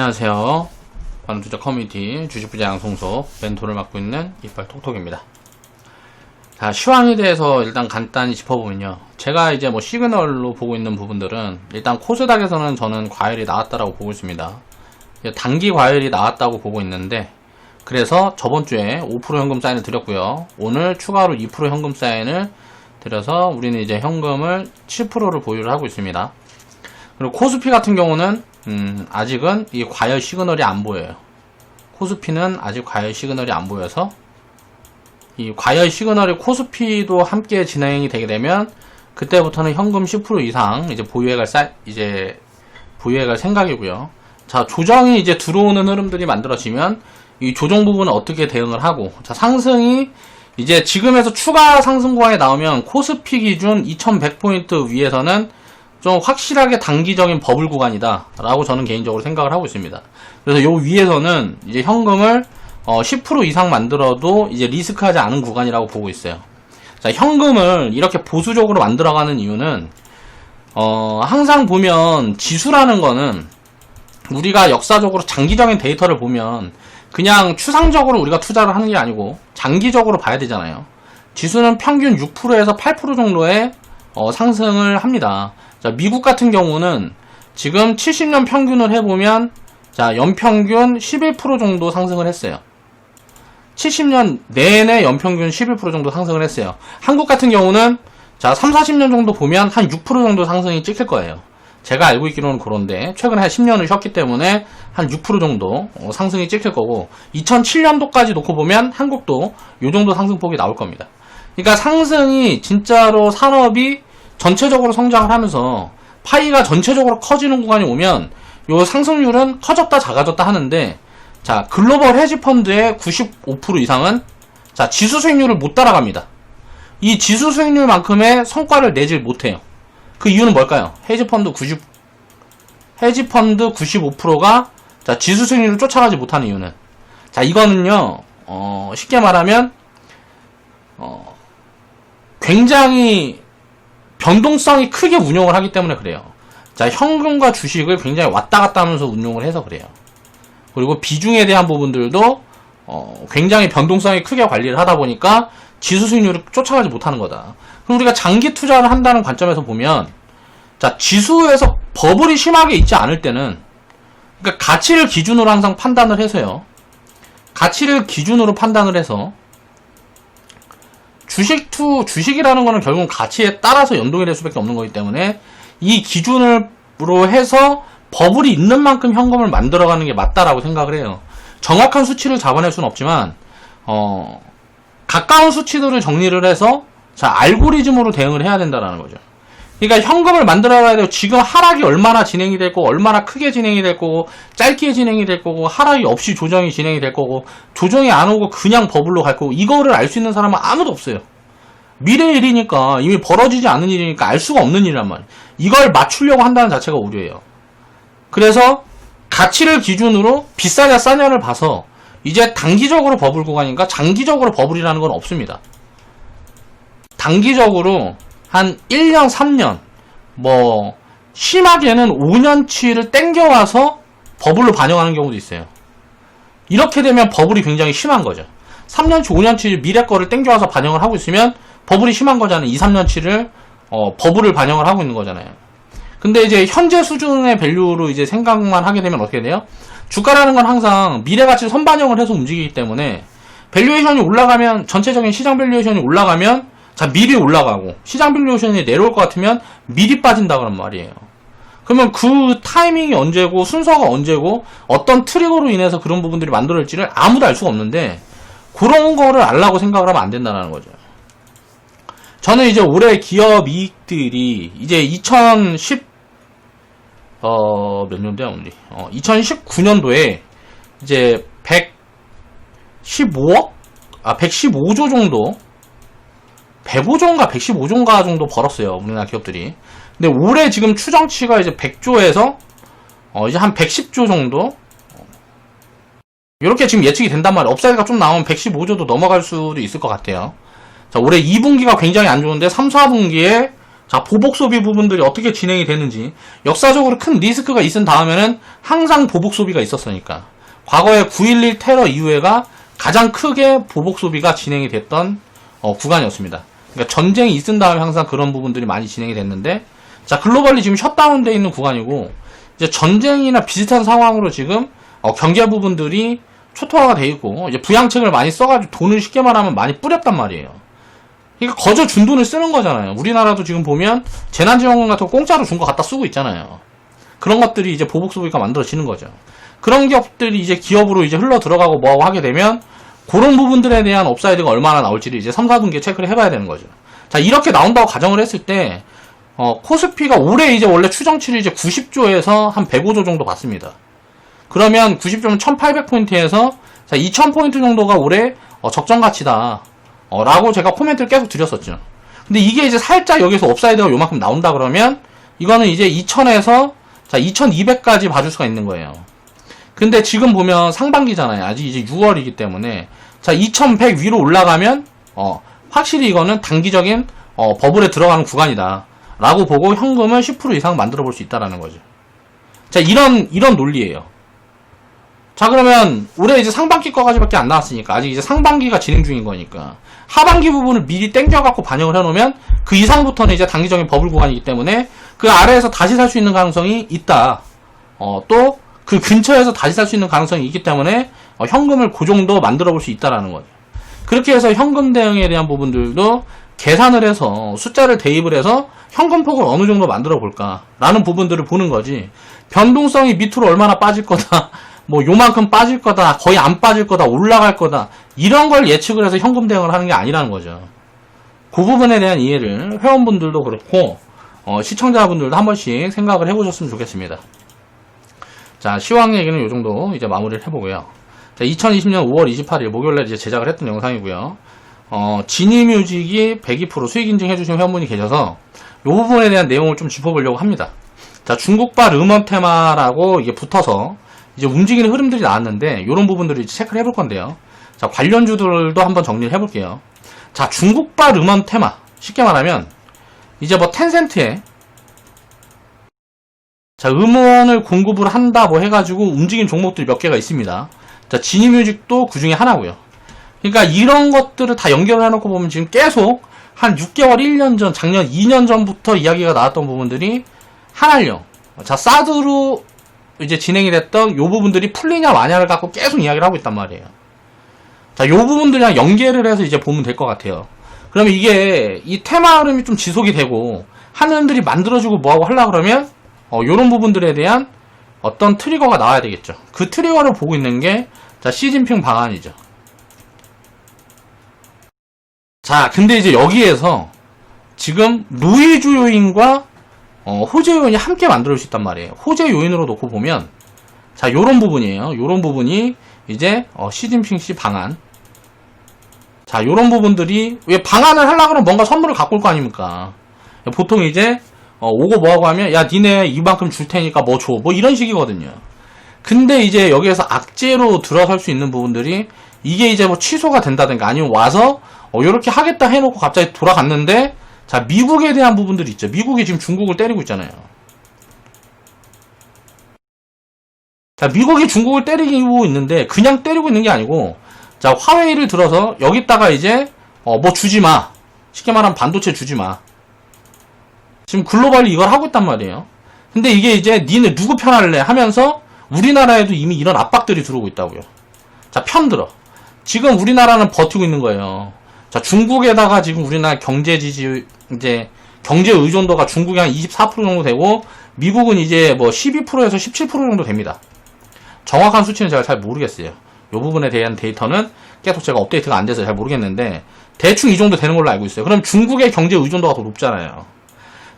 안녕하세요. 바른투자 커뮤니티 주식부자 양성소 멘토를 맡고 있는 이빨 톡톡입니다. 자, 시황에 대해서 일단 간단히 짚어보면요. 제가 이제 시그널로 보고 있는 부분들은 일단 코스닥에서는 저는 과열이 나왔다라고 보고 있습니다. 단기 과열이 나왔다고 보고 있는데, 그래서 저번주에 5% 현금 사인을 드렸고요. 오늘 추가로 2% 현금 사인을 드려서 우리는 이제 현금을 7%를 보유를 하고 있습니다. 그리고 코스피 같은 경우는 아직은 이 과열 시그널이 안 보여요. 코스피는 아직 과열 시그널이 안 보여서 이 과열 시그널이 코스피도 함께 진행이 되게 되면 그때부터는 현금 10% 이상 이제 보유해갈 생각이고요. 자, 조정이 이제 들어오는 흐름들이 만들어지면 이 조정 부분은 어떻게 대응을 하고, 자, 상승이 이제 지금에서 추가 상승 구간에 나오면 코스피 기준 2100포인트 위에서는 좀 확실하게 단기적인 버블 구간이다 라고 저는 개인적으로 생각을 하고 있습니다. 그래서 요 위에서는 이제 현금을 10% 이상 만들어도 이제 리스크하지 않은 구간이라고 보고 있어요. 자, 현금을 이렇게 보수적으로 만들어가는 이유는 항상 보면 지수라는 거는 우리가 역사적으로 장기적인 데이터를 보면 그냥 추상적으로 우리가 투자를 하는 게 아니고 장기적으로 봐야 되잖아요. 지수는 평균 6%에서 8% 정도의 상승을 합니다. 자, 미국 같은 경우는 지금 70년 평균을 해보면, 자, 연평균 11% 정도 상승을 했어요. 70년 내내 연평균 11% 정도 상승을 했어요. 한국 같은 경우는, 자, 3, 40년 정도 보면 한 6% 정도 상승이 찍힐 거예요. 제가 알고 있기로는 그런데, 최근에 한 10년을 쉬었기 때문에 한 6% 정도 상승이 찍힐 거고, 2007년도까지 놓고 보면 한국도 요 정도 상승폭이 나올 겁니다. 그러니까 상승이 진짜로 산업이 전체적으로 성장을 하면서 파이가 전체적으로 커지는 구간이 오면 요 상승률은 커졌다 작아졌다 하는데, 자, 글로벌 헤지펀드의 95% 이상은 자, 지수 수익률을 못 따라갑니다. 이 지수 수익률만큼의 성과를 내질 못해요. 그 이유는 뭘까요? 헤지펀드 95%가 자, 지수 수익률을 쫓아가지 못하는 이유는, 자, 이거는요 쉽게 말하면 굉장히 변동성이 크게 운용을 하기 때문에 그래요. 자, 현금과 주식을 굉장히 왔다 갔다 하면서 운용을 해서 그래요. 그리고 비중에 대한 부분들도 굉장히 변동성이 크게 관리를 하다 보니까 지수 수익률을 쫓아가지 못하는 거다. 그럼 우리가 장기 투자를 한다는 관점에서 보면, 자, 지수에서 버블이 심하게 있지 않을 때는, 그러니까 가치를 기준으로 항상 판단을 해서요. 가치를 기준으로 판단을 해서 주식이라는 거는 결국은 가치에 따라서 연동이 될 수밖에 없는 거기 때문에 이 기준으로 해서 버블이 있는 만큼 현금을 만들어가는 게 맞다라고 생각을 해요. 정확한 수치를 잡아낼 수는 없지만 가까운 수치들을 정리를 해서, 자, 알고리즘으로 대응을 해야 된다라는 거죠. 그러니까 현금을 만들어가야 돼요. 지금 하락이 얼마나 진행이 될 거고, 얼마나 크게 진행이 될 거고, 짧게 진행이 될 거고, 하락이 없이 조정이 진행이 될 거고, 조정이 안 오고 그냥 버블로 갈 거고, 이거를 알 수 있는 사람은 아무도 없어요. 미래의 일이니까, 이미 벌어지지 않은 일이니까 알 수가 없는 일이란 말이에요. 이걸 맞추려고 한다는 자체가 오류예요. 그래서 가치를 기준으로 비싸냐 싸냐를 봐서 이제 단기적으로 버블 구간인가 장기적으로 버블이라는 건 없습니다. 단기적으로 한 1년, 3년, 심하게는 5년치를 땡겨와서 버블로 반영하는 경우도 있어요. 이렇게 되면 버블이 굉장히 심한 거죠. 3년치, 5년치 미래 거를 땡겨와서 반영을 하고 있으면 버블이 심한 거잖아요. 2, 3년치를, 버블을 반영을 하고 있는 거잖아요. 근데 이제 현재 수준의 밸류로 이제 생각만 하게 되면 어떻게 돼요? 주가라는 건 항상 미래 가치를 선반영을 해서 움직이기 때문에 밸류에이션이 올라가면, 전체적인 시장 밸류에이션이 올라가면, 자, 미리 올라가고, 시장 밸류에이션이 내려올 것 같으면 미리 빠진다 그런 말이에요. 그러면 그 타이밍이 언제고, 순서가 언제고, 어떤 트리거로 인해서 그런 부분들이 만들어질지를 아무도 알 수가 없는데, 그런 거를 알라고 생각을 하면 안 된다는 거죠. 저는 이제 올해 기업 이익들이 이제 몇 년도야, 우리? 2019년도에 이제 115조 정도, 105조인가 115조인가 정도 벌었어요, 우리나라 기업들이. 근데 올해 지금 추정치가 이제 100조에서 이제 한 110조 정도, 이렇게 지금 예측이 된단 말이에요. 업사이드가 좀 나오면 115조도 넘어갈 수도 있을 것 같아요. 자, 올해 2분기가 굉장히 안 좋은데 3, 4분기에 자, 보복 소비 부분들이 어떻게 진행이 되는지, 역사적으로 큰 리스크가 있은 다음에는 항상 보복 소비가 있었으니까. 과거에 9.11 테러 이후에가 가장 크게 보복 소비가 진행이 됐던 구간이었습니다. 그러니까 전쟁이 있은 다음에 항상 그런 부분들이 많이 진행이 됐는데, 자, 글로벌리 지금 셧다운되어 있는 구간이고, 이제 전쟁이나 비슷한 상황으로 지금 경제 부분들이 초토화가 돼 있고, 이제 부양책을 많이 써가지고 돈을 쉽게 말하면 많이 뿌렸단 말이에요. 그러니까 거저 준 돈을 쓰는 거잖아요. 우리나라도 지금 보면 재난지원금 같은 거 공짜로 준 거 갖다 쓰고 있잖아요. 그런 것들이 이제 보복 소비가 만들어지는 거죠. 그런 기업들이 이제 기업으로 이제 흘러 들어가고 뭐하고 하게 되면 그런 부분들에 대한 업사이드가 얼마나 나올지를 이제 3, 4분기에 체크를 해봐야 되는 거죠. 자, 이렇게 나온다고 가정을 했을 때 코스피가 올해 이제 원래 추정치를 이제 90조에서 한 105조 정도 받습니다. 그러면 90조면 1800포인트에서 2000포인트 정도가 올해 적정 가치다. 라고 제가 코멘트를 계속 드렸었죠. 근데 이게 이제 살짝 여기서 업사이드가 요만큼 나온다 그러면 이거는 이제 2000에서 2200까지 봐줄 수가 있는 거예요. 근데 지금 보면 상반기잖아요. 아직 이제 6월이기 때문에 2100 위로 올라가면 확실히 이거는 단기적인 버블에 들어가는 구간이다 라고 보고 현금을 10% 이상 만들어 볼 수 있다라는 거죠. 자, 이런 논리예요. 자, 그러면 올해 이제 상반기 거까지밖에 안 나왔으니까 아직 이제 상반기가 진행 중인 거니까 하반기 부분을 미리 땡겨갖고 반영을 해놓으면 그 이상부터는 이제 단기적인 버블 구간이기 때문에 그 아래에서 다시 살 수 있는 가능성이 있다. 또 그 근처에서 다시 살 수 있는 가능성이 있기 때문에 현금을 그 정도 만들어 볼 수 있다라는 거죠. 그렇게 해서 현금 대응에 대한 부분들도 계산을 해서 숫자를 대입을 해서 현금폭을 어느 정도 만들어 볼까라는 부분들을 보는 거지. 변동성이 밑으로 얼마나 빠질 거다. 뭐 요만큼 빠질 거다, 거의 안 빠질 거다, 올라갈 거다, 이런 걸 예측을 해서 현금 대응을 하는 게 아니라는 거죠. 그 부분에 대한 이해를 회원분들도 그렇고 시청자분들도 한 번씩 생각을 해보셨으면 좋겠습니다. 자, 시황 얘기는 요 정도 이제 마무리를 해보고요. 자, 2020년 5월 28일 목요일날 이제 제작을 했던 영상이고요. 지니뮤직이 102% 수익 인증해주신 회원분이 계셔서 요 부분에 대한 내용을 좀 짚어보려고 합니다. 자, 중국발 음원 테마라고 이게 붙어서 이제 움직이는 흐름들이 나왔는데 이런 부분들을 이제 체크를 해볼 건데요. 자, 관련주들도 한번 정리를 해볼게요. 자, 중국발 음원 테마, 쉽게 말하면 이제 뭐 텐센트에 자, 음원을 공급을 한다 뭐 해가지고 움직인 종목들이 몇 개가 있습니다. 자, 지니뮤직도 그 중에 하나고요. 그러니까 이런 것들을 다 연결을 해놓고 보면 지금 계속 한 6개월, 1년 전, 작년 2년 전부터 이야기가 나왔던 부분들이 하나령, 자, 사드로 이제 진행이 됐던 요 부분들이 풀리냐 마냐를 갖고 계속 이야기를 하고 있단 말이에요. 자, 요 부분들이랑 연계를 해서 이제 보면 될 것 같아요. 그러면 이게 이 테마 흐름이 좀 지속이 되고 하는 흐름들이 만들어지고 뭐하고 하려고 그러면 요런 부분들에 대한 어떤 트리거가 나와야 되겠죠. 그 트리거를 보고 있는 게 자, 시진핑 방안이죠. 자, 근데 이제 여기에서 지금 루이주 요인과 호재 요인이 함께 만들어질 수 있단 말이에요. 호재 요인으로 놓고 보면 자, 요런 부분이에요. 요런 부분이 이제 시진핑 씨 방안. 자, 요런 부분들이 왜 방안을 하려고 하면 뭔가 선물을 갖고 올 거 아닙니까? 보통 이제 오고 뭐하고 하면 야, 니네 이만큼 줄 테니까 뭐 줘. 뭐 이런 식이거든요. 근데 이제 여기에서 악재로 들어설 수 있는 부분들이 이게 이제 뭐 취소가 된다든가 아니면 와서 요렇게 하겠다 해놓고 갑자기 돌아갔는데 자, 미국에 대한 부분들이 있죠. 미국이 지금 중국을 때리고 있잖아요. 자, 미국이 중국을 때리고 있는데 그냥 때리고 있는 게 아니고 자, 화웨이를 들어서 여기다가 이제 뭐 주지 마. 쉽게 말하면 반도체 주지 마. 지금 글로벌리 이걸 하고 있단 말이에요. 근데 이게 이제 니네 누구 편할래 하면서 우리나라에도 이미 이런 압박들이 들어오고 있다고요. 자, 편들어. 지금 우리나라는 버티고 있는 거예요. 자, 중국에다가 지금 우리나라 경제 의존도가 중국이 한 24% 정도 되고 미국은 이제 뭐 12%에서 17% 정도 됩니다. 정확한 수치는 제가 잘 모르겠어요. 이 부분에 대한 데이터는 계속 제가 업데이트가 안 돼서 잘 모르겠는데 대충 이 정도 되는 걸로 알고 있어요. 그럼 중국의 경제 의존도가 더 높잖아요.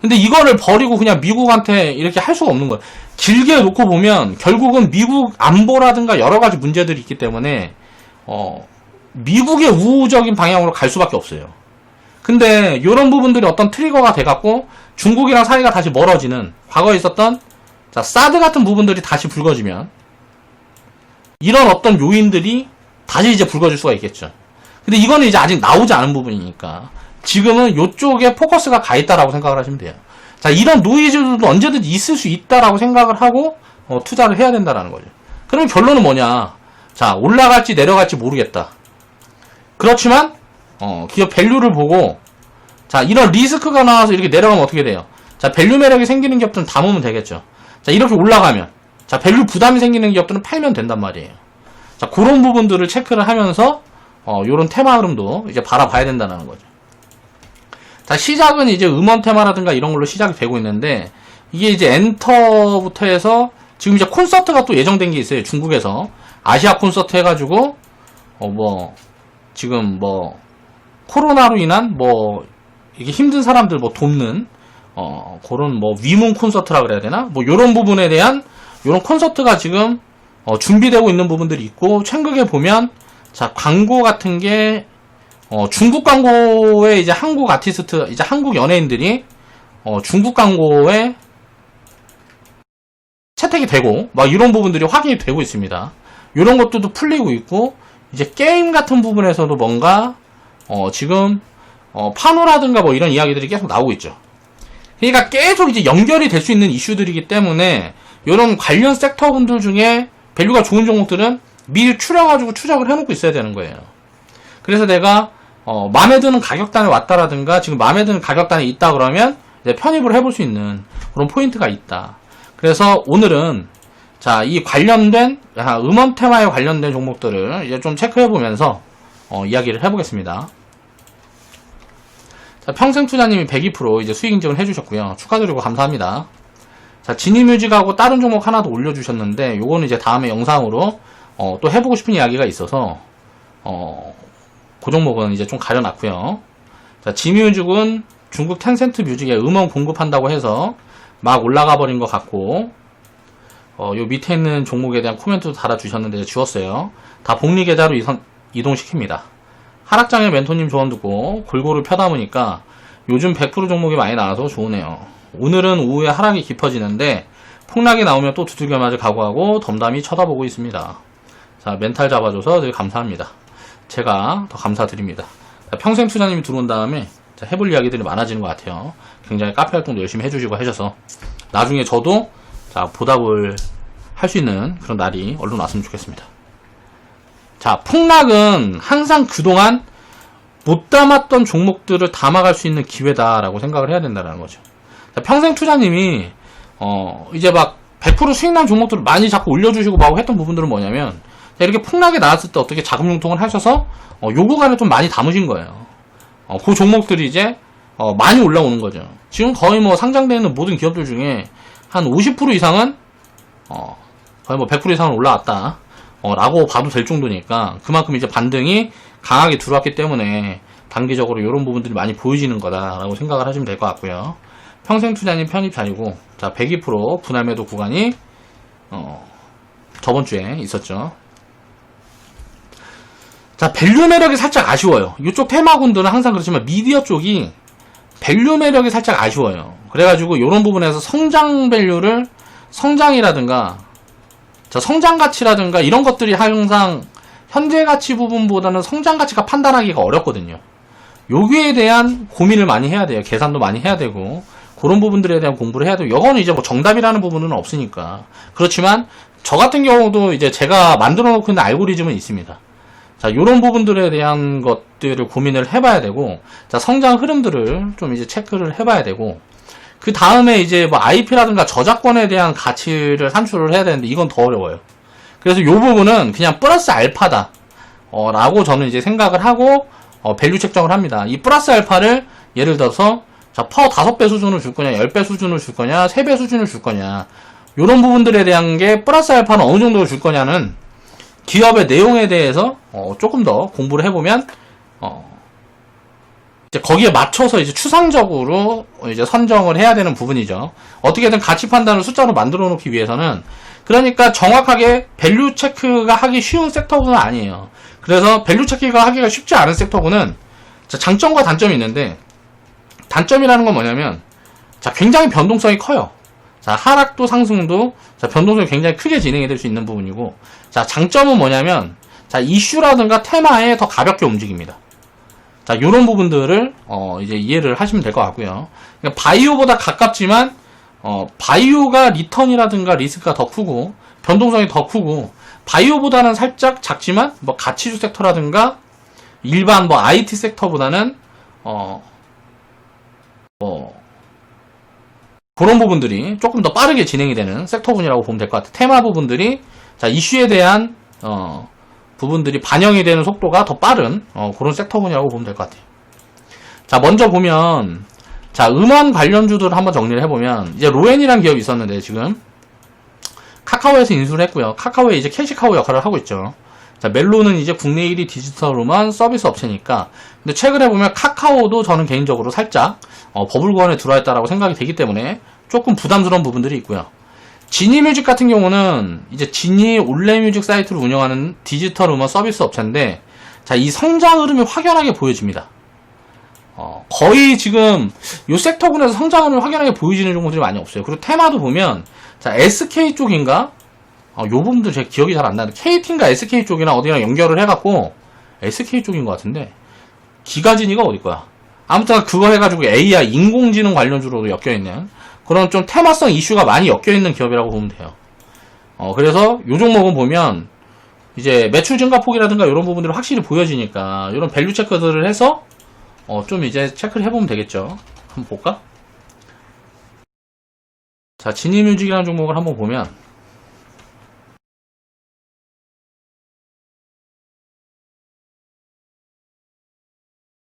근데 이거를 버리고 그냥 미국한테 이렇게 할 수가 없는 거예요. 길게 놓고 보면 결국은 미국 안보라든가 여러 가지 문제들이 있기 때문에 미국의 우호적인 방향으로 갈 수밖에 없어요. 근데 이런 부분들이 어떤 트리거가 돼갖고 중국이랑 사이가 다시 멀어지는 과거에 있었던 자, 사드 같은 부분들이 다시 불거지면 이런 어떤 요인들이 다시 이제 불거질 수가 있겠죠. 근데 이거는 이제 아직 나오지 않은 부분이니까 지금은 요쪽에 포커스가 가 있다라고 생각을 하시면 돼요. 자, 이런 노이즈도 언제든지 있을 수 있다라고 생각을 하고 투자를 해야 된다라는 거죠. 그럼 결론은 뭐냐? 자, 올라갈지 내려갈지 모르겠다. 그렇지만 기업 밸류를 보고, 자, 이런 리스크가 나와서 이렇게 내려가면 어떻게 돼요? 자, 밸류 매력이 생기는 기업들은 담으면 되겠죠. 자, 이렇게 올라가면, 자, 밸류 부담이 생기는 기업들은 팔면 된단 말이에요. 자, 그런 부분들을 체크를 하면서 요런 테마 흐름도 이제 바라봐야 된다는 거죠. 자, 시작은 이제 음원 테마라든가 이런 걸로 시작이 되고 있는데, 이게 이제 엔터부터 해서 지금 이제 콘서트가 또 예정된 게 있어요. 중국에서 아시아 콘서트 해가지고 지금 코로나로 인한 이게 힘든 사람들 돕는 그런 위문 콘서트라 그래야 되나? 요런 부분에 대한 요런 콘서트가 지금 준비되고 있는 부분들이 있고, 최근에 보면 자, 광고 같은 게 중국 광고에 이제 한국 아티스트, 이제 한국 연예인들이 중국 광고에 채택이 되고 이런 부분들이 확인이 되고 있습니다. 이런 것들도 풀리고 있고, 이제 게임 같은 부분에서도 뭔가 지금 파노라든가 이런 이야기들이 계속 나오고 있죠. 그러니까 계속 이제 연결이 될 수 있는 이슈들이기 때문에 이런 관련 섹터분들 중에 밸류가 좋은 종목들은 미리 추려가지고 추적을 해놓고 있어야 되는 거예요. 그래서 내가 마음에 드는 가격단에 왔다라든가 지금 마음에 드는 가격단에 있다 그러면 이제 편입을 해볼 수 있는 그런 포인트가 있다. 그래서 오늘은 자, 이 관련된 음원 테마에 관련된 종목들을 이제 좀 체크해보면서 이야기를 해보겠습니다. 자, 평생투자님이 102% 이제 수익 인증을 해주셨고요. 축하드리고 감사합니다. 자, 진입뮤직하고 다른 종목 하나 더 올려주셨는데, 요거는 이제 다음에 영상으로 또 해보고 싶은 이야기가 있어서 그 종목은 이제 좀 가려놨고요. 자, 지뮤직은 중국 텐센트 뮤직에 음원 공급한다고 해서 막 올라가 버린 것 같고, 요 밑에 있는 종목에 대한 코멘트도 달아주셨는데 지웠어요. 다 복리 계좌로 이동시킵니다. 하락장의 멘토님 조언 듣고 골고루 펴담으니까 요즘 100% 종목이 많이 나와서 좋으네요. 오늘은 오후에 하락이 깊어지는데 폭락이 나오면 또 두들겨 맞을 각오하고 덤담이 쳐다보고 있습니다. 자, 멘탈 잡아줘서 늘 감사합니다. 제가 더 감사드립니다. 자, 평생 투자님이 들어온 다음에 자, 해볼 이야기들이 많아지는 것 같아요. 굉장히 카페 활동도 열심히 해주시고 하셔서 나중에 저도 자, 보답을 할 수 있는 그런 날이 얼른 왔으면 좋겠습니다. 자, 폭락은 항상 그동안 못 담았던 종목들을 담아갈 수 있는 기회다라고 생각을 해야 된다는 거죠. 자, 평생 투자님이 이제 막 100% 수익 난 종목들을 많이 자꾸 올려주시고 막 했던 부분들은 뭐냐면, 자, 이렇게 폭락이 나왔을 때 어떻게 자금 융통을 하셔서 요 구간을 좀 많이 담으신 거예요. 그 종목들이 이제 많이 올라오는 거죠. 지금 거의 상장되어 있는 모든 기업들 중에 한 50% 이상은 거의 100% 이상은 올라왔다 라고 봐도 될 정도니까, 그만큼 이제 반등이 강하게 들어왔기 때문에 단기적으로 이런 부분들이 많이 보여지는 거다라고 생각을 하시면 될 것 같고요. 평생 투자님 편입 자리고, 자, 102% 분할 매도 구간이 저번 주에 있었죠. 자, 밸류 매력이 살짝 아쉬워요. 이쪽 테마군들은 항상 그렇지만 미디어 쪽이 밸류 매력이 살짝 아쉬워요. 그래가지고 이런 부분에서 성장 밸류를, 성장이라든가 자, 성장 가치라든가 이런 것들이 항상 현재 가치 부분보다는 성장 가치가 판단하기가 어렵거든요. 여기에 대한 고민을 많이 해야 돼요. 계산도 많이 해야 되고 그런 부분들에 대한 공부를 해야 되고, 이거는 이제 정답이라는 부분은 없으니까. 그렇지만 저 같은 경우도 이제 제가 만들어 놓고 있는 알고리즘은 있습니다. 자, 요런 부분들에 대한 것들을 고민을 해봐야 되고, 자, 성장 흐름들을 좀 이제 체크를 해봐야 되고, 그 다음에 이제 IP라든가 저작권에 대한 가치를 산출을 해야 되는데 이건 더 어려워요. 그래서 요 부분은 그냥 플러스 알파다 라고 저는 이제 생각을 하고 밸류 책정을 합니다. 이 플러스 알파를 예를 들어서 자, 퍼 5배 수준을 줄 거냐, 10배 수준을 줄 거냐, 3배 수준을 줄 거냐, 요런 부분들에 대한 게 플러스 알파는 어느 정도 줄 거냐는 기업의 내용에 대해서 조금 더 공부를 해보면 이제 거기에 맞춰서 이제 추상적으로 이제 선정을 해야 되는 부분이죠. 어떻게든 가치 판단을 숫자로 만들어 놓기 위해서는, 그러니까 정확하게 밸류 체크가 하기 쉬운 섹터군은 아니에요. 그래서 밸류 체크가 하기가 쉽지 않은 섹터군은 자, 장점과 단점이 있는데, 단점이라는 건 뭐냐면 자, 굉장히 변동성이 커요. 자, 하락도 상승도 자, 변동성이 굉장히 크게 진행이 될 수 있는 부분이고, 자, 장점은 뭐냐면 자, 이슈라든가 테마에 더 가볍게 움직입니다. 자, 요런 부분들을, 이제 이해를 하시면 될 것 같고요. 그러니까 바이오보다 가깝지만, 바이오가 리턴이라든가 리스크가 더 크고, 변동성이 더 크고, 바이오보다는 살짝 작지만, 뭐, 가치주 섹터라든가, 일반 뭐, IT 섹터보다는, 그런 부분들이 조금 더 빠르게 진행이 되는 섹터군이라고 보면 될 것 같아요. 테마 부분들이, 자, 이슈에 대한, 부분들이 반영이 되는 속도가 더 빠른, 그런 섹터군이라고 보면 될 것 같아요. 자, 먼저 보면, 자, 음원 관련주들을 한번 정리를 해보면, 이제 로엔이라는 기업이 있었는데, 지금, 카카오에서 인수를 했고요. 카카오에 이제 캐시카우 역할을 하고 있죠. 자, 멜로는 이제 국내 1위 디지털 음원 서비스 업체니까. 근데 최근에 보면 카카오도 저는 개인적으로 살짝, 버블권에 들어와 있다라고 생각이 되기 때문에 조금 부담스러운 부분들이 있고요. 지니뮤직 같은 경우는 이제 지니 온라인뮤직 사이트를 운영하는 디지털 음원 서비스 업체인데, 자, 이 성장 흐름이 확연하게 보여집니다. 거의 지금 요 섹터군에서 성장 흐름이 확연하게 보여지는 종목들이 많이 없어요. 그리고 테마도 보면, 자, SK 쪽인가? 요 부분도 제 기억이 잘 안 나는데, KT인가 SK 쪽이나 어디랑 연결을 해갖고, SK 쪽인 것 같은데, 기가진이가 어디 거야? 아무튼 그거 해가지고 AI, 인공지능 관련주로도 엮여있는, 그런 좀 테마성 이슈가 많이 엮여있는 기업이라고 보면 돼요. 그래서 요 종목은 보면 이제 매출 증가폭이라든가 이런 부분들이 확실히 보여지니까 이런 밸류 체크들을 해서 좀 이제 체크를 해보면 되겠죠. 한번 볼까? 자, 지니뮤직이라는 종목을 한번 보면,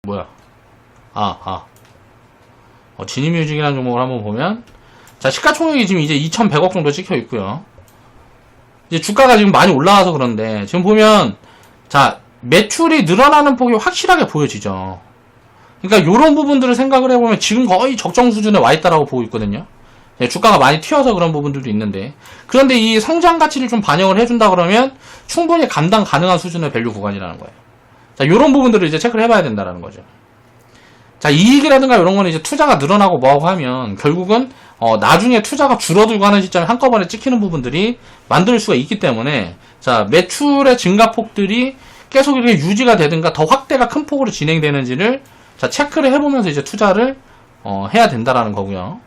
뭐야? 지니뮤직이라는 종목을 한번 보면, 자, 시가총액이 지금 이제 2,100억 정도 찍혀 있고요. 이제 주가가 지금 많이 올라와서 그런데, 지금 보면, 자, 매출이 늘어나는 폭이 확실하게 보여지죠. 그러니까 요런 부분들을 생각을 해보면 지금 거의 적정 수준에 와 있다라고 보고 있거든요. 주가가 많이 튀어서 그런 부분들도 있는데, 그런데 이 성장 가치를 좀 반영을 해준다 그러면 충분히 감당 가능한 수준의 밸류 구간이라는 거예요. 자, 요런 부분들을 이제 체크를 해봐야 된다는 거죠. 자, 이익이라든가 이런 거는 이제 투자가 늘어나고 뭐하고 하면 결국은 나중에 투자가 줄어들고 하는 시점에 한꺼번에 찍히는 부분들이 만들 수가 있기 때문에, 자, 매출의 증가폭들이 계속 이렇게 유지가 되든가 더 확대가 큰 폭으로 진행되는지를, 자, 체크를 해보면서 이제 투자를 해야 된다라는 거고요.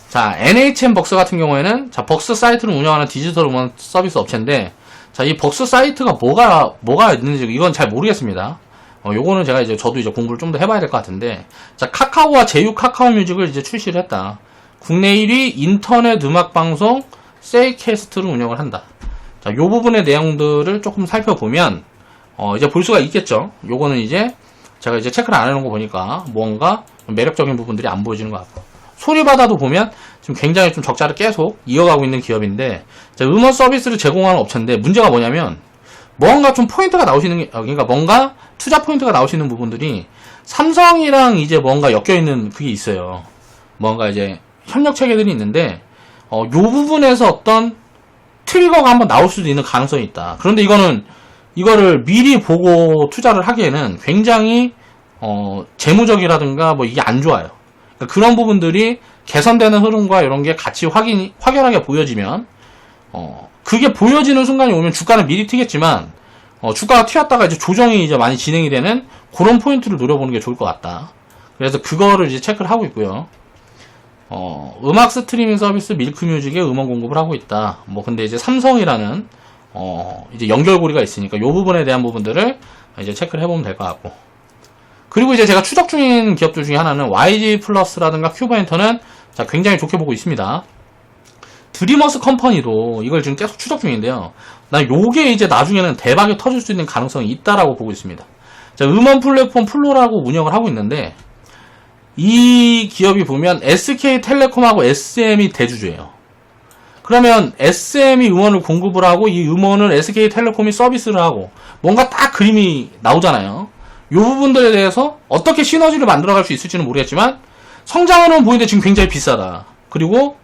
자, NHN-벅스 같은 경우에는, 자, 벅스 사이트를 운영하는 디지털 음원 서비스 업체인데, 자, 이 벅스 사이트가 뭐가 있는지 이건 잘 모르겠습니다. 요거는 제가 이제 저도 이제 공부를 좀 더 해봐야 될 것 같은데, 자, 카카오와 제휴 카카오 뮤직을 이제 출시를 했다. 국내 1위 인터넷 음악 방송 세이캐스트를 운영을 한다. 자, 요 부분의 내용들을 조금 살펴보면 이제 볼 수가 있겠죠. 요거는 이제 제가 이제 체크를 안 해놓은 거 보니까 뭔가 매력적인 부분들이 안 보여지는 것 같고, 소리바다도 보면 지금 굉장히 좀 적자를 계속 이어가고 있는 기업인데, 자, 음원 서비스를 제공하는 업체인데, 문제가 뭐냐면 뭔가 좀 포인트가 나오시는 게, 그러니까 뭔가 투자 포인트가 나오시는 부분들이 삼성이랑 이제 뭔가 엮여있는 그게 있어요. 뭔가 이제 협력 체계들이 있는데, 요 부분에서 어떤 트리거가 한번 나올 수도 있는 가능성이 있다. 그런데 이거를 미리 보고 투자를 하기에는 굉장히 재무적이라든가 뭐 이게 안 좋아요. 그러니까 그런 부분들이 개선되는 흐름과 이런 게 같이 확연하게 보여지면, 그게 보여지는 순간이 오면 주가는 미리 튀겠지만, 주가가 튀었다가 이제 조정이 이제 많이 진행이 되는 그런 포인트를 노려보는 게 좋을 것 같다. 그래서 그거를 이제 체크를 하고 있고요. 음악 스트리밍 서비스 밀크뮤직에 음원 공급을 하고 있다. 뭐 근데 이제 삼성이라는 이제 연결고리가 있으니까 요 부분에 대한 부분들을 이제 체크를 해보면 될 것 같고. 그리고 이제 제가 추적 중인 기업들 중에 하나는 YG 플러스라든가 큐브엔터는, 자, 굉장히 좋게 보고 있습니다. 드리머스 컴퍼니도 이걸 지금 계속 추적 중인데요. 난 요게 이제 나중에는 대박이 터질 수 있는 가능성이 있다라고 보고 있습니다. 자, 음원 플랫폼 플로라고 운영을 하고 있는데, 이 기업이 보면 SK텔레콤하고 SM이 대주주예요. 그러면 SM이 음원을 공급을 하고 이 음원을 SK텔레콤이 서비스를 하고 뭔가 딱 그림이 나오잖아요. 이 부분들에 대해서 어떻게 시너지를 만들어갈 수 있을지는 모르겠지만 성장은 보이는데 지금 굉장히 비싸다. 그리고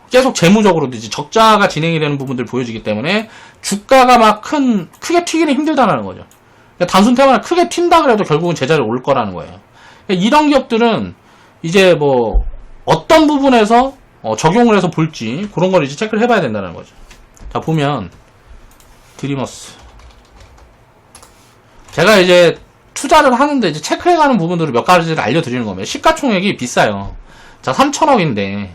계속 재무적으로도 이제 적자가 진행이 되는 부분들 보여지기 때문에 주가가 막 크게 튀기는 힘들다는 거죠. 그러니까 단순 테마를 크게 튄다 그래도 결국은 제자리에 올 거라는 거예요. 그러니까 이런 기업들은 이제 뭐 어떤 부분에서 적용을 해서 볼지 그런 걸 이제 체크를 해봐야 된다는 거죠. 자, 보면 드리머스 제가 이제 투자를 하는데 이제 체크해가는 부분들을 몇 가지를 알려드리는 겁니다. 시가총액이 비싸요. 자, 3천억인데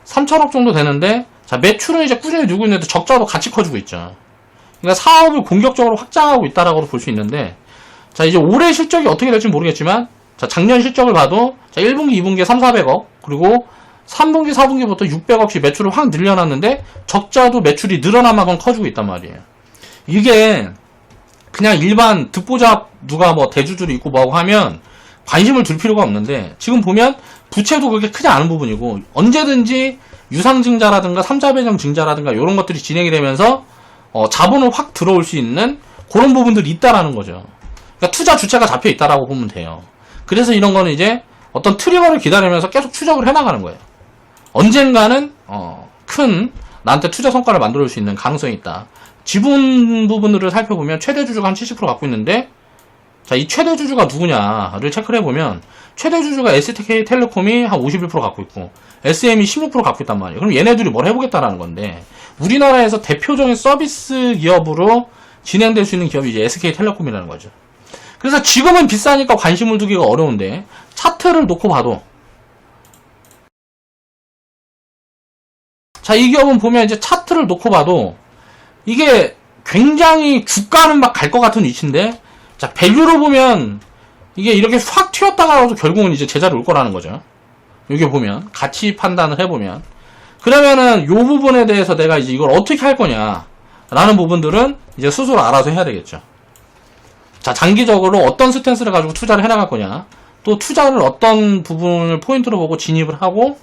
3천억 정도 되는데, 자, 매출은 이제 꾸준히 늘고 있는데 적자도 같이 커지고 있죠. 그러니까 사업을 공격적으로 확장하고 있다라고 볼 수 있는데, 자, 이제 올해 실적이 어떻게 될지 모르겠지만, 자, 작년 실적을 봐도, 자, 1분기, 2분기에 3, 400억, 그리고 3분기, 4분기부터 600억씩 매출을 확 늘려놨는데, 적자도 매출이 늘어난 만큼 커지고 있단 말이에요. 이게, 그냥 일반 듣보잡 누가 뭐 대주주를 있고 뭐하고 하면, 관심을 둘 필요가 없는데, 지금 보면, 부채도 그렇게 크지 않은 부분이고, 언제든지 유상증자라든가 3자 배정 증자라든가 이런 것들이 진행이 되면서 자본을 확 들어올 수 있는 그런 부분들이 있다라는 거죠. 그러니까 투자 주체가 잡혀 있다라고 보면 돼요. 그래서 이런 거는 이제 어떤 트리거를 기다리면서 계속 추적을 해나가는 거예요. 언젠가는 큰 나한테 투자 성과를 만들어줄 수 있는 가능성이 있다. 지분 부분들을 살펴보면 최대 주주가 한 70% 갖고 있는데, 자, 이 최대 주주가 누구냐를 체크를 해보면 최대 주주가 SK텔레콤이 한 51% 갖고 있고 SM이 16% 갖고 있단 말이에요. 그럼 얘네들이 뭘 해보겠다라는 건데, 우리나라에서 대표적인 서비스 기업으로 진행될 수 있는 기업이 이제 SK텔레콤이라는 거죠. 그래서 지금은 비싸니까 관심을 두기가 어려운데, 차트를 놓고 봐도, 자, 이 기업은 보면 이제 차트를 놓고 봐도 이게 굉장히 주가는 막 갈 것 같은 위치인데, 자, 밸류로 보면 이게 이렇게 확 튀었다가도 결국은 이제 제자리 올 거라는 거죠. 여기 보면 가치 판단을 해보면, 그러면은 요 부분에 대해서 내가 이제 이걸 어떻게 할 거냐 라는 부분들은 이제 스스로 알아서 해야 되겠죠. 자, 장기적으로 어떤 스탠스를 가지고 투자를 해나갈 거냐, 또 투자를 어떤 부분을 포인트로 보고 진입을 하고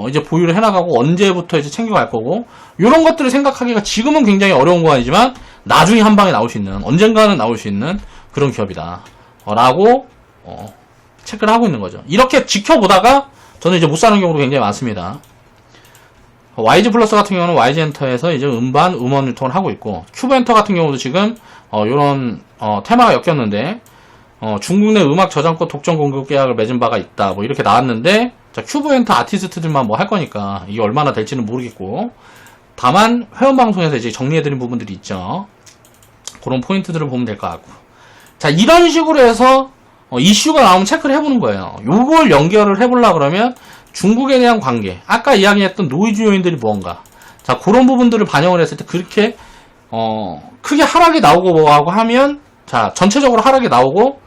이제 보유를 해나가고 언제부터 이제 챙겨갈 거고, 요런 것들을 생각하기가 지금은 굉장히 어려운 거 아니지만 나중에 한 방에 나올 수 있는, 언젠가는 나올 수 있는 그런 기업이다 라고 체크를 하고 있는 거죠. 이렇게 지켜보다가 저는 이제 못 사는 경우도 굉장히 많습니다. YG 플러스 같은 경우는 YG엔터에서 이제 음반, 음원 유통을 하고 있고, 큐브엔터 같은 경우도 지금 요런 테마가 엮였는데, 중국 내 음악 저작권 독점 공급 계약을 맺은 바가 있다 뭐 이렇게 나왔는데, 자, 큐브엔터 아티스트들만 뭐 할 거니까 이게 얼마나 될지는 모르겠고, 다만 회원방송에서 이제 정리해드린 부분들이 있죠. 그런 포인트들을 보면 될 것 같고, 자, 이런 식으로 해서 이슈가 나오면 체크를 해보는 거예요. 요걸 연결을 해보려고 그러면 중국에 대한 관계, 아까 이야기했던 노이즈 요인들이 뭔가, 자, 그런 부분들을 반영을 했을 때 그렇게 크게 하락이 나오고 뭐하고 하면, 자, 전체적으로 하락이 나오고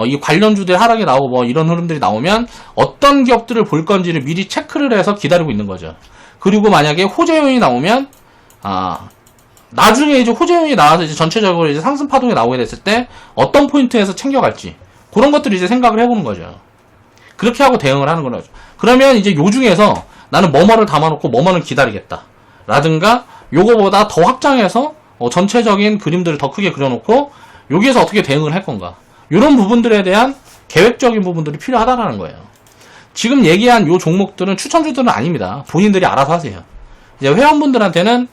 이 관련주들 하락이 나오고 뭐 이런 흐름들이 나오면 어떤 기업들을 볼 건지를 미리 체크를 해서 기다리고 있는 거죠. 그리고 만약에 호재 요인이 나오면 나중에 이제 호재 요인이 나와서 이제 전체적으로 이제 상승 파동이 나오게 됐을 때 어떤 포인트에서 챙겨갈지, 그런 것들을 이제 생각을 해보는 거죠. 그렇게 하고 대응을 하는 거죠. 그러면 이제 요 중에서 나는 뭐뭐를 담아놓고 뭐뭐는 기다리겠다 라든가, 요거보다 더 확장해서 전체적인 그림들을 더 크게 그려놓고 여기에서 어떻게 대응을 할 건가, 이런 부분들에 대한 계획적인 부분들이 필요하다라는 거예요. 지금 얘기한 요 종목들은 추천주들은 아닙니다. 본인들이 알아서 하세요. 이제 회원분들한테는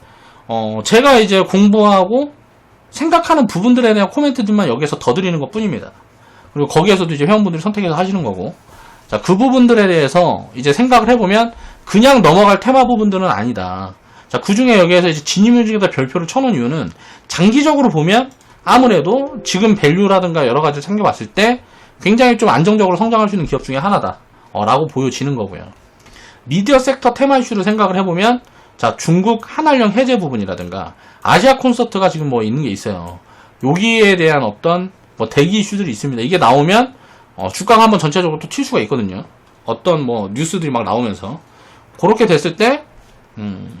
제가 이제 공부하고 생각하는 부분들에 대한 코멘트들만 여기에서 더 드리는 것 뿐입니다. 그리고 거기에서도 이제 회원분들이 선택해서 하시는 거고, 자, 그 부분들에 대해서 이제 생각을 해보면 그냥 넘어갈 테마 부분들은 아니다. 자, 그 중에 여기에서 이제 진입률에다 별표를 쳐놓은 이유는, 장기적으로 보면 아무래도 지금 밸류라든가 여러 가지를 챙겨봤을 때 굉장히 좀 안정적으로 성장할 수 있는 기업 중에 하나다 라고 보여지는 거고요. 미디어 섹터 테마 이슈를 생각을 해보면, 자, 중국 한알령 해제 부분이라든가 아시아 콘서트가 지금 뭐 있는 게 있어요. 여기에 대한 어떤 뭐 대기 이슈들이 있습니다. 이게 나오면 주가가 한번 전체적으로 또 튈 수가 있거든요. 어떤 뭐 뉴스들이 막 나오면서, 그렇게 됐을 때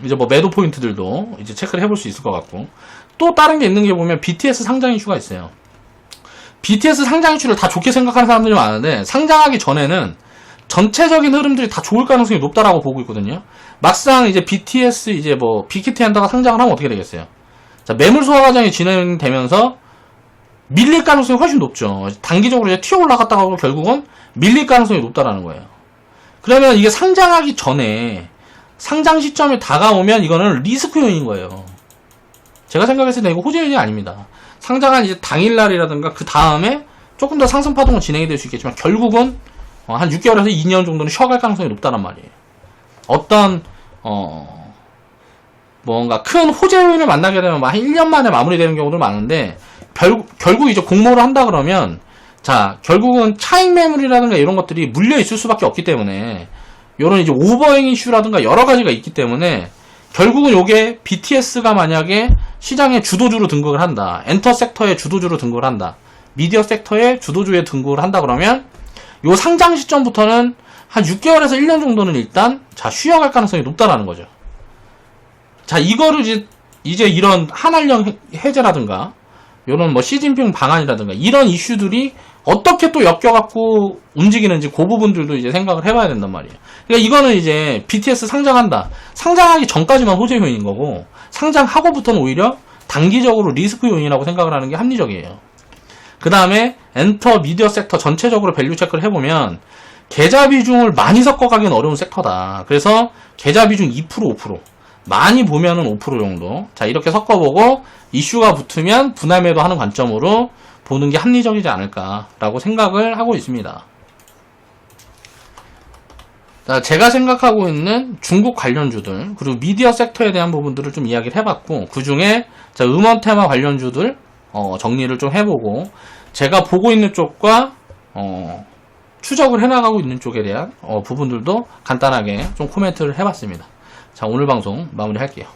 이제 뭐 매도 포인트들도 이제 체크를 해볼 수 있을 것 같고, 또 다른 게 있는 게 보면 BTS 상장 이슈가 있어요. BTS 상장 이슈를 다 좋게 생각하는 사람들이 많은데, 상장하기 전에는 전체적인 흐름들이 다 좋을 가능성이 높다라고 보고 있거든요. 막상 이제 BTS 이제 뭐 빅히트 한다가 상장을 하면 어떻게 되겠어요? 자, 매물 소화 과정이 진행되면서 밀릴 가능성이 훨씬 높죠. 단기적으로 이제 튀어 올라갔다가 결국은 밀릴 가능성이 높다라는 거예요. 그러면 이게 상장하기 전에 상장 시점이 다가오면 이거는 리스크 요인인 거예요. 제가 생각했을 때 이거 호재 요인이 아닙니다. 상장한 이제 당일날이라든가 그 다음에 조금 더 상승 파동은 진행이 될 수 있겠지만 결국은 한 6개월에서 2년 정도는 쉬어갈 가능성이 높다는 말이에요. 어떤 뭔가 큰 호재 요인을 만나게 되면 막 1년 만에 마무리되는 경우도 많은데, 결국 이제 공모를 한다 그러면, 자, 결국은 차익 매물이라든가 이런 것들이 물려 있을 수밖에 없기 때문에, 요런 이제 오버행 이슈라든가 여러 가지가 있기 때문에, 결국은 요게 BTS가 만약에 시장의 주도주로 등극을 한다. 엔터 섹터의 주도주로 등극을 한다. 미디어 섹터의 주도주에 등극을 한다 그러면, 요 상장 시점부터는 한 6개월에서 1년 정도는 일단, 자, 쉬어갈 가능성이 높다라는 거죠. 자, 이거를 이제 이런 한한령 해제라든가, 요런 뭐 시진핑 방안이라든가, 이런 이슈들이 어떻게 또 엮여갖고 움직이는지 그 부분들도 이제 생각을 해봐야 된단 말이에요. 그러니까 이거는 이제 BTS 상장한다. 상장하기 전까지만 호재 요인인 거고, 상장하고부터는 오히려 단기적으로 리스크 요인이라고 생각을 하는 게 합리적이에요. 그 다음에 엔터 미디어 섹터 전체적으로 밸류 체크를 해보면, 계좌 비중을 많이 섞어가기는 어려운 섹터다. 그래서 계좌 비중 2%, 5%. 많이 보면은 5% 정도. 자, 이렇게 섞어보고 이슈가 붙으면 분할 매도 하는 관점으로 보는 게 합리적이지 않을까라고 생각을 하고 있습니다. 자, 제가 생각하고 있는 중국 관련주들, 그리고 미디어 섹터에 대한 부분들을 좀 이야기를 해봤고, 그 중에 음원 테마 관련주들, 정리를 좀 해보고, 제가 보고 있는 쪽과, 추적을 해나가고 있는 쪽에 대한, 부분들도 간단하게 좀 코멘트를 해봤습니다. 자, 오늘 방송 마무리할게요.